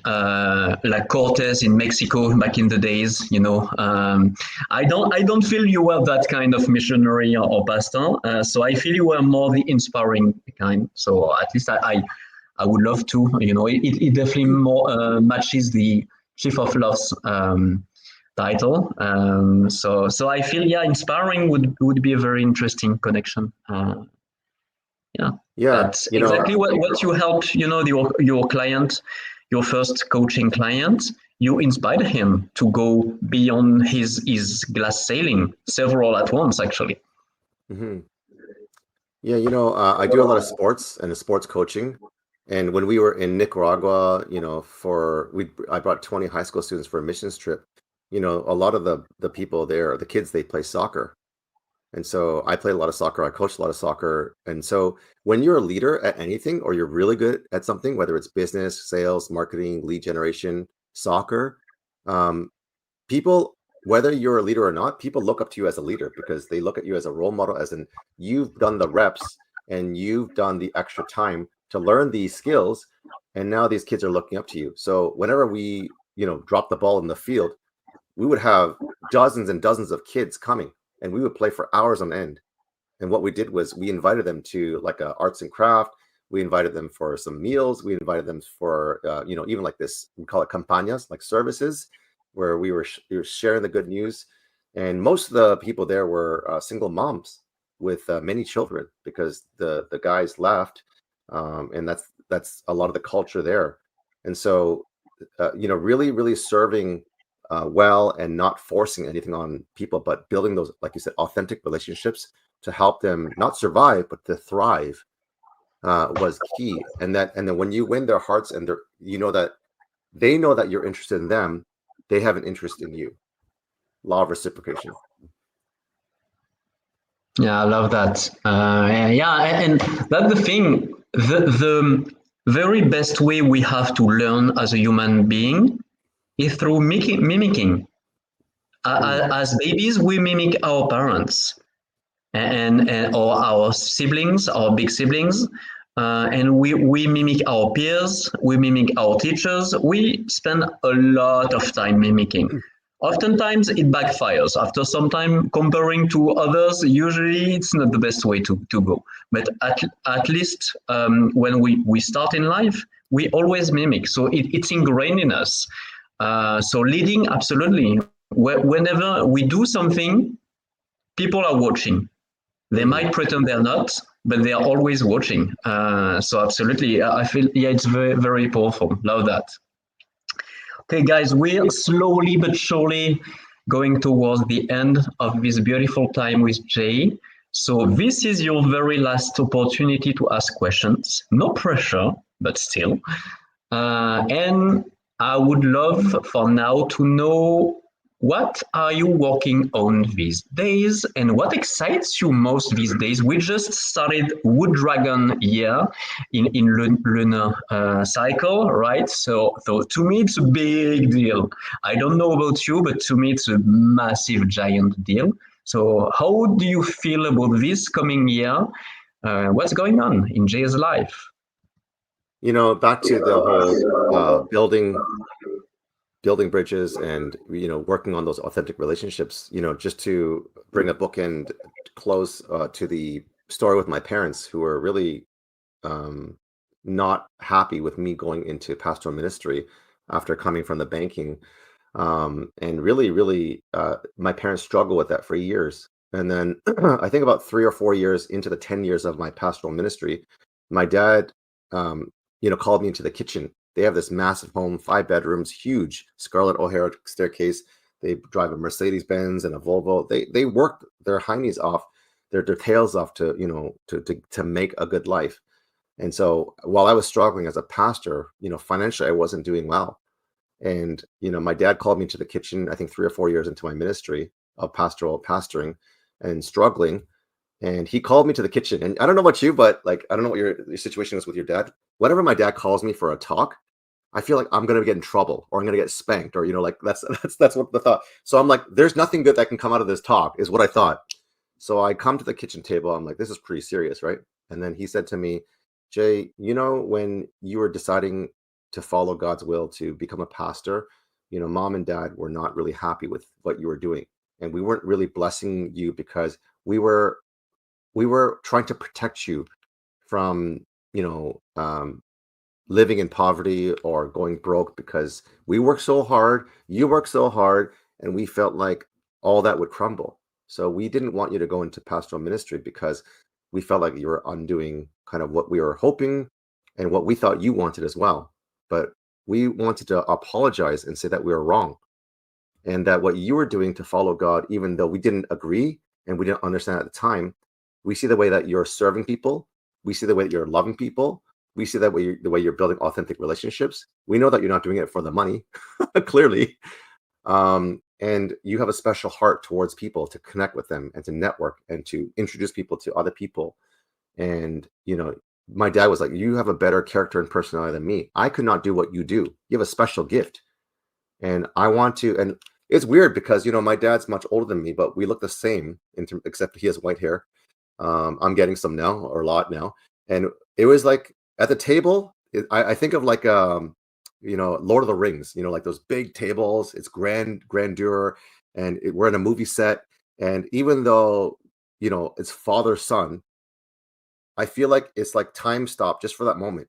A: Cortez in Mexico back in the days. I don't feel you were that kind of missionary or pastor. So I feel you were more the inspiring kind. So at least I would love to. It definitely more matches the Chief of Love's title. So I feel, yeah, inspiring would be a very interesting connection. Yeah,
B: Yeah.
A: that's exactly what you help. Your client, your first coaching client. You inspired him to go beyond his glass ceiling, several at once, actually.
B: Hmm. Yeah. I do a lot of sports and sports coaching. And when we were in Nicaragua, I brought 20 high school students for a missions trip. A lot of the people there, the kids, they play soccer. And so I played a lot of soccer. I coached a lot of soccer. And so when you're a leader at anything or you're really good at something, whether it's business, sales, marketing, lead generation, soccer, um, people, whether you're a leader or not, people look up to you as a leader because they look at you as a role model, as in you've done the reps and you've done the extra time to learn these skills. And now these kids are looking up to you. So whenever we, drop the ball in the field, we would have dozens and dozens of kids coming and we would play for hours on end. And what we did was we invited them to like a arts and craft. We invited them for some meals. We invited them for, even like this, we call it campañas, like services, where we were sharing the good news. And most of the people there were single moms with many children because the guys left. And that's a lot of the culture there. And so, really, really serving well and not forcing anything on people, but building those, like you said, authentic relationships to help them not survive, but to thrive was key. And then when you win their hearts and that they know that you're interested in them, they have an interest in you. Law of reciprocation.
A: Yeah, I love that. Yeah, and that's the thing. The very best way we have to learn as a human being is through mimicking.
B: Mm.
A: As babies, we mimic our parents and or our siblings, our big siblings, and we mimic our peers, we mimic our teachers. We spend a lot of time mimicking. Oftentimes it backfires. After some time, comparing to others, usually it's not the best way to go. But at least when we start in life, we always mimic. So it's ingrained in us. So leading, absolutely. Whenever we do something, people are watching. They might pretend they're not, but they are always watching. So absolutely, I feel, yeah, it's very, very powerful. Love that. Okay, guys, we're slowly but surely going towards the end of this beautiful time with Jay. So this is your very last opportunity to ask questions. No pressure, but still. And I would love for now to know, what are you working on these days and what excites you most these days? We just started Wood Dragon year in lunar cycle, right? So to me, it's a big deal. I don't know about you, but to me, it's a massive, giant deal. So how do you feel about this coming year? What's going on in Jay's life?
B: Back to the whole building bridges and working on those authentic relationships. Just to bring a bookend close to the story with my parents, who were really um, not happy with me going into pastoral ministry after coming from the banking. And really, my parents struggled with that for years. And then I think about 3 or 4 years into the 10 years of my pastoral ministry, my dad, called me into the kitchen. They have this massive home, 5 bedrooms, huge Scarlett O'Hara staircase. They drive a Mercedes Benz and a Volvo. They work their heinies off, their tails off to make a good life. And so while I was struggling as a pastor, financially I wasn't doing well. And my dad called me to the kitchen, I think 3 or 4 years into my ministry of pastoring and struggling. And he called me to the kitchen. And I don't know about you, but like, I don't know what your situation is with your dad. Whenever my dad calls me for a talk, I feel like I'm gonna get in trouble or I'm gonna get spanked, or like that's what the thought. So I'm like, there's nothing good that can come out of this talk, is what I thought. So I come to the kitchen table. I'm like, this is pretty serious, right? And then he said to me, Jay, when you were deciding to follow God's will to become a pastor, mom and dad were not really happy with what you were doing. And we weren't really blessing you because we were trying to protect you from, living in poverty or going broke, because we worked so hard, you worked so hard, and we felt like all that would crumble. So we didn't want you to go into pastoral ministry because we felt like you were undoing kind of what we were hoping and what we thought you wanted as well. But we wanted to apologize and say that we were wrong, and that what you were doing to follow God, even though we didn't agree and we didn't understand at the time, we see the way that you're serving people, we see the way that you're loving people, we see that way the way you're building authentic relationships. We know that you're not doing it for the money, clearly, and you have a special heart towards people, to connect with them and to network and to introduce people to other people. And my dad was like, you have a better character and personality than me. I could not do what you do. You have a special gift. And I want to, and it's weird because, my dad's much older than me, but we look the same except he has white hair. I'm getting some now, or a lot now. And it was like at the table, I think of like, Lord of the Rings, like those big tables, it's grandeur, and we're in a movie set. And even though, it's father, son, I feel like it's like time stopped just for that moment.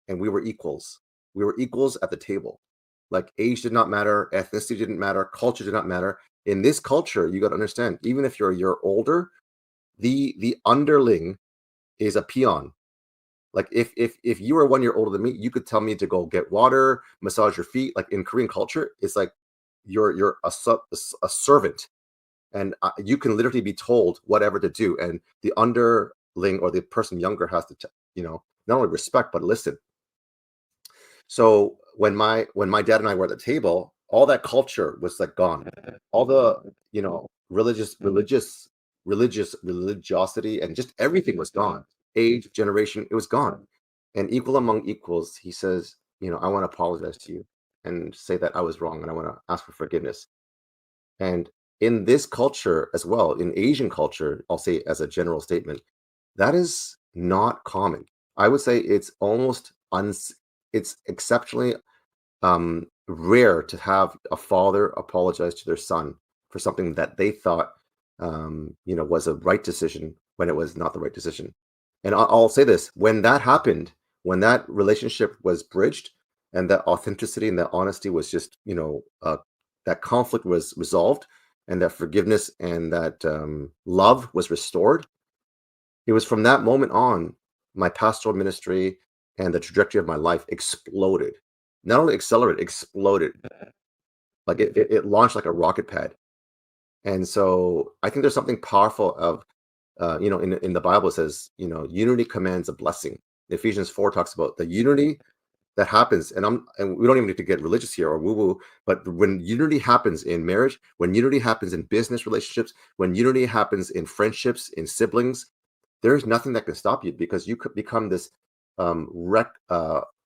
B: And we were equals. We were equals at the table. Like, age did not matter, ethnicity didn't matter, culture did not matter. In this culture, you got to understand, even if you're a year older, the underling is a peon. Like, if you were 1 year older than me, you could tell me to go get water, massage your feet. Like in Korean culture, it's like you're a servant, and you can literally be told whatever to do, and the underling or the person younger has to not only respect but listen. So when my dad and I were at the table, all that culture was like gone. All the religiosity and just everything was gone. Age, generation, it was gone. And equal among equals, he says, I want to apologize to you and say that I was wrong, and I want to ask for forgiveness. And in this culture as well, in Asian culture, I'll say as a general statement, that is not common. I would say it's almost it's exceptionally rare to have a father apologize to their son for something that they thought, was a right decision when it was not the right decision. And I'll say this: when that happened, when that relationship was bridged, and that authenticity and that honesty was just, that conflict was resolved, and that forgiveness and that love was restored, it was from that moment on, my pastoral ministry and the trajectory of my life exploded. Not only accelerated, exploded. Like it launched like a rocket pad. And so I think there's something powerful of, in the Bible it says, unity commands a blessing. Ephesians 4 talks about the unity that happens, and we don't even need to get religious here or woo-woo, but when unity happens in marriage, when unity happens in business relationships, when unity happens in friendships, in siblings, there's nothing that can stop you, because you could become this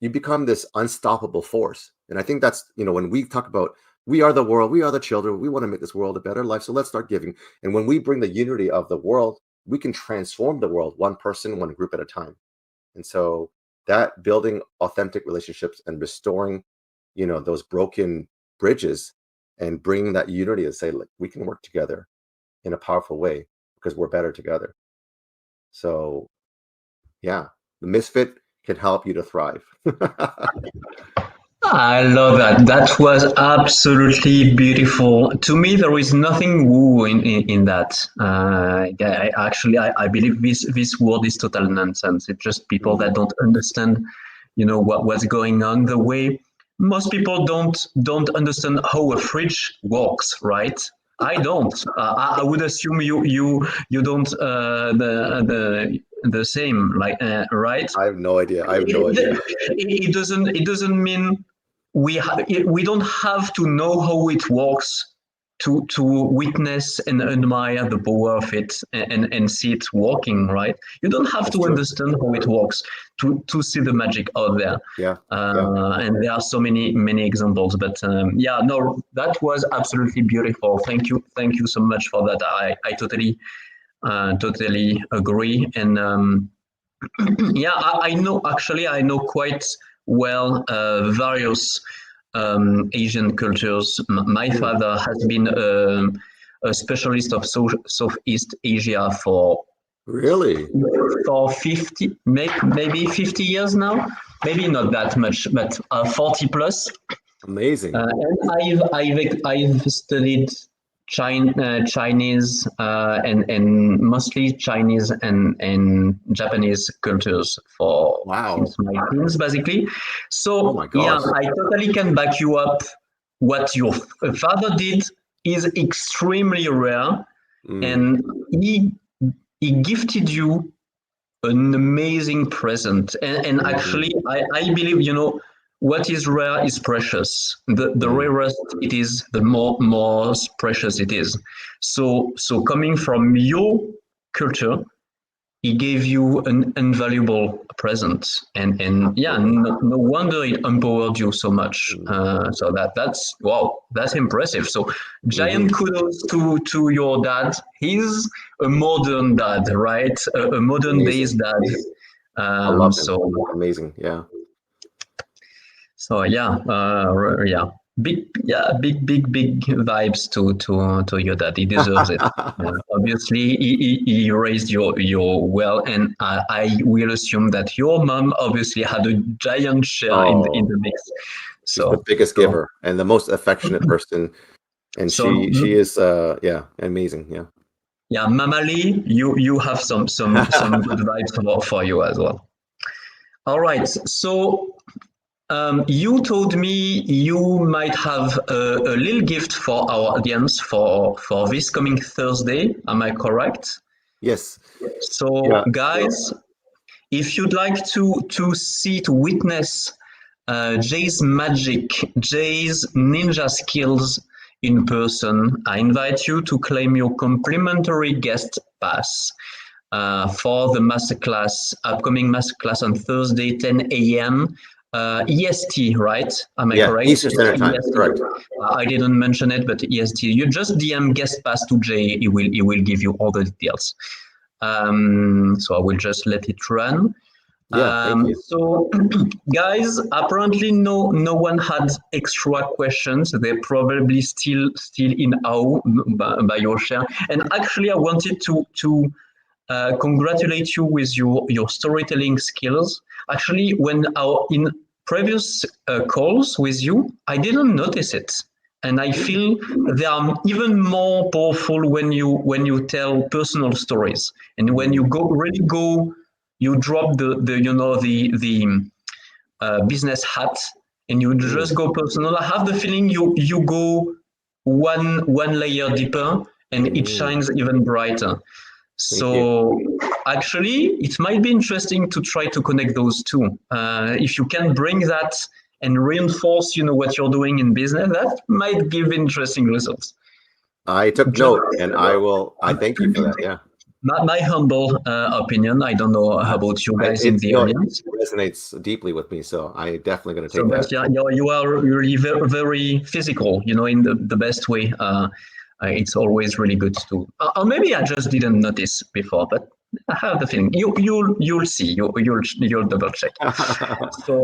B: you become this unstoppable force. And I think that's, when we talk about, we are the world, we are the children, we want to make this world a better life, so let's start giving. And when we bring the unity of the world, we can transform the world one person, one group at a time. And so that building authentic relationships and restoring, those broken bridges, and bringing that unity and say, like, we can work together in a powerful way because we're better together. So yeah, the misfit can help you to thrive.
A: I love that. That was absolutely beautiful. To me, there is nothing woo in that. I believe this word is total nonsense. It's just people that don't understand, what's going on. The way most people don't understand how a fridge works, right? I don't. I would assume you don't the same, like, right?
B: I have no idea. I have no idea.
A: It doesn't mean we don't have to know how it works to witness and admire the power of it, and see it working, right? You don't have
B: That's
A: to
B: true.
A: understand how it works to see the magic out there.
B: Yeah. Yeah.
A: And there are so many examples, but no, that was absolutely beautiful. Thank you so much for that. I totally agree. And yeah, I know quite well various Asian cultures. My
B: Hmm.
A: father has been a specialist of Southeast Asia
B: Really
A: for 50, maybe 50 years now. Maybe not that much, but 40 plus.
B: amazing.
A: And I've studied Chinese, and mostly Chinese and Japanese cultures for
B: Wow.
A: since my teens, basically.
B: Oh
A: So
B: my
A: yeah,
B: gosh.
A: I totally can back you up. What your father did is extremely rare,
B: Mm,
A: and he gifted you an amazing present. And
B: mhm,
A: actually, I believe, what is rare is precious. The
B: mm.
A: rarest it is, the more precious it is. So coming from your culture, he gave you an invaluable present, and yeah,
B: Absolutely.
A: no wonder it empowered you so much.
B: Mm,
A: So that's wow, that's impressive. So
B: mhm.
A: giant kudos to your dad. He's a modern dad, right? A modern days
B: Amazing.
A: dad.
B: I love him.
A: So
B: Amazing. Yeah.
A: yeah, yeah, big vibes to your dad. He deserves it. Obviously, he raised you well, and I will assume that your mom obviously had a giant share in
B: Oh,
A: the mix.
B: she's the
A: So
B: biggest
A: so
B: giver and the most affectionate person, and
A: so
B: she is yeah, amazing. Yeah.
A: yeah, Mama Lee, you have some good vibes for you as well. All right, so you told me you might have a little gift for our audience for this coming Thursday. Am I correct?
B: Yes.
A: So,
B: Yeah.
A: guys, if you'd like to witness Jay's magic, Jay's ninja skills in person, I invite you to claim your complimentary guest pass for the masterclass, upcoming masterclass on Thursday, 10 a.m. EST, right? Am I
B: Yeah.
A: correct?
B: Eastern Standard Time.
A: EST.
B: Correct.
A: I didn't mention it, but EST. You just DM guest pass to Jay. He will give you all the details. So I will just let it run.
B: Yeah, thank you.
A: So, guys, apparently no one had extra questions. They're probably still in awe by your share. And actually, I wanted to congratulate you with your storytelling skills. Actually, when our in previous calls with you, I didn't notice it, and I feel they are even more powerful when you tell personal stories and when you go you drop the business hat and you
B: Mm,
A: just go personal. I have the feeling you go one layer deeper and it
B: mm,
A: shines even brighter.
B: thank you.
A: So actually, it might be interesting to try to connect those two. If you can bring that and reinforce, what you're doing in business, that might give interesting results.
B: I took
A: Just
B: note, and I thank you for that. Yeah.
A: my humble opinion. I don't know about you guys in
B: It,
A: the
B: no, it
A: audience.
B: resonates deeply with me, so I definitely going to
A: So,
B: take
A: but
B: that.
A: yeah, you are really very, very physical, in the best way. It's always really good to, or maybe I just didn't notice before, but I have the feeling you'll see, you'll double check. So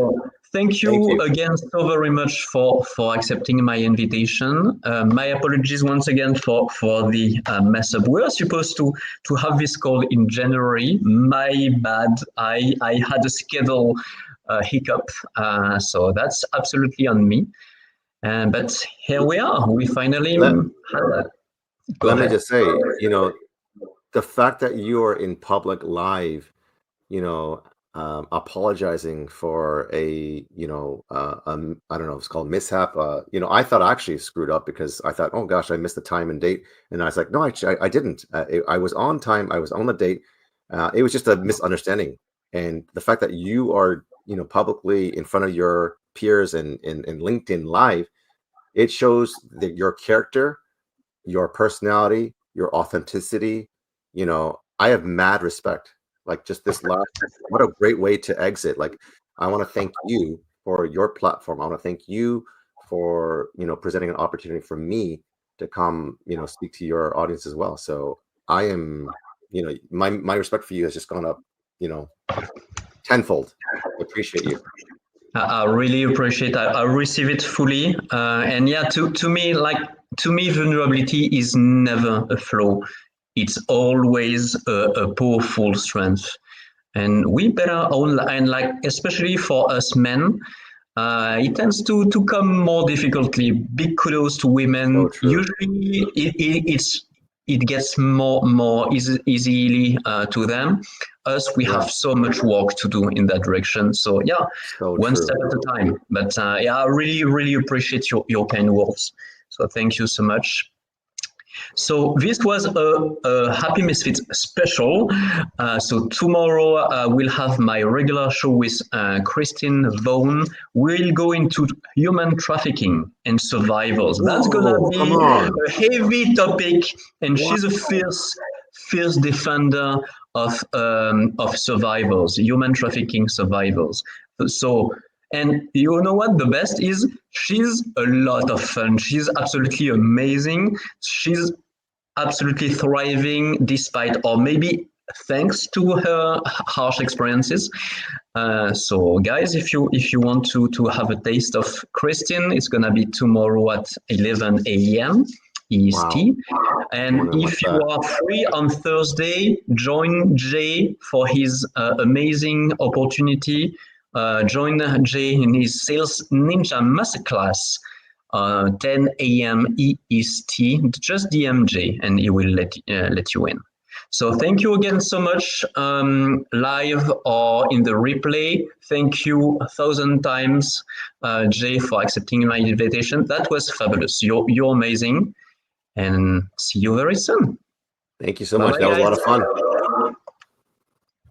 A: thank
B: Thank
A: you
B: you.
A: again so very much for accepting my invitation. My apologies once again for the mess up. We were supposed to have this call in January. My bad. I had a schedule hiccup, so that's absolutely on me. But here we are. We finally
B: Let
A: had that. Go
B: Let me
A: ahead.
B: just say, the fact that you are in public live, you know, apologizing for I don't know, it's called mishap. I thought I actually screwed up because I thought, oh gosh, I missed the time and date, and I was like, no, I didn't. I was on time. I was on the date. It was just a misunderstanding, and the fact that you are, publicly in front of your peers and LinkedIn live, it shows that your character, your personality, your authenticity. I have mad respect. Like just this last, what a great way to exit. Like, I want to thank you for your platform. I want to thank you for, presenting an opportunity for me to come, speak to your audience as well. So I am, my respect for you has just gone up, you know, tenfold. I appreciate you.
A: I really appreciate. I receive it fully, and yeah, to me, vulnerability is never a flaw. It's always a powerful strength, and we better own. And like especially for us men, it tends to come more difficultly. Big kudos to
B: So
A: women.
B: true.
A: Usually, it gets more easily to them. Us, we
B: Yeah,
A: have so much work to do in that direction. So yeah,
B: so
A: one step
B: true.
A: at a time. But yeah, I really really appreciate your kind words. So thank you so much. So this was a Happy Misfits special. So tomorrow we'll have my regular show with Christine Vaughan. We'll go into human trafficking and survivors. That's gonna
B: Whoa, come
A: be
B: on.
A: a heavy topic, and
B: What?
A: she's a fierce defender of survivors, human trafficking survivors. So and you know what? The best is she's a lot of fun. She's absolutely amazing. She's absolutely thriving despite, or maybe thanks to her harsh experiences. So, guys, if you want to have a taste of Christian, it's gonna be tomorrow at 11 a.m.
B: Wow.
A: EST.
B: I
A: And
B: want to watch
A: if you
B: that.
A: are free on Thursday, join Jay for his amazing opportunity. Join Jay in his Sales Ninja Masterclass, 10 a.m. EST. Just DM Jay and he will let you in. So thank you again so much, live or in the replay. Thank you 1,000 times, Jay, for accepting my invitation. That was fabulous. You're amazing, and see you very soon.
B: Thank you so
A: Bye
B: much.
A: bye,
B: That was a
A: guys.
B: lot of fun.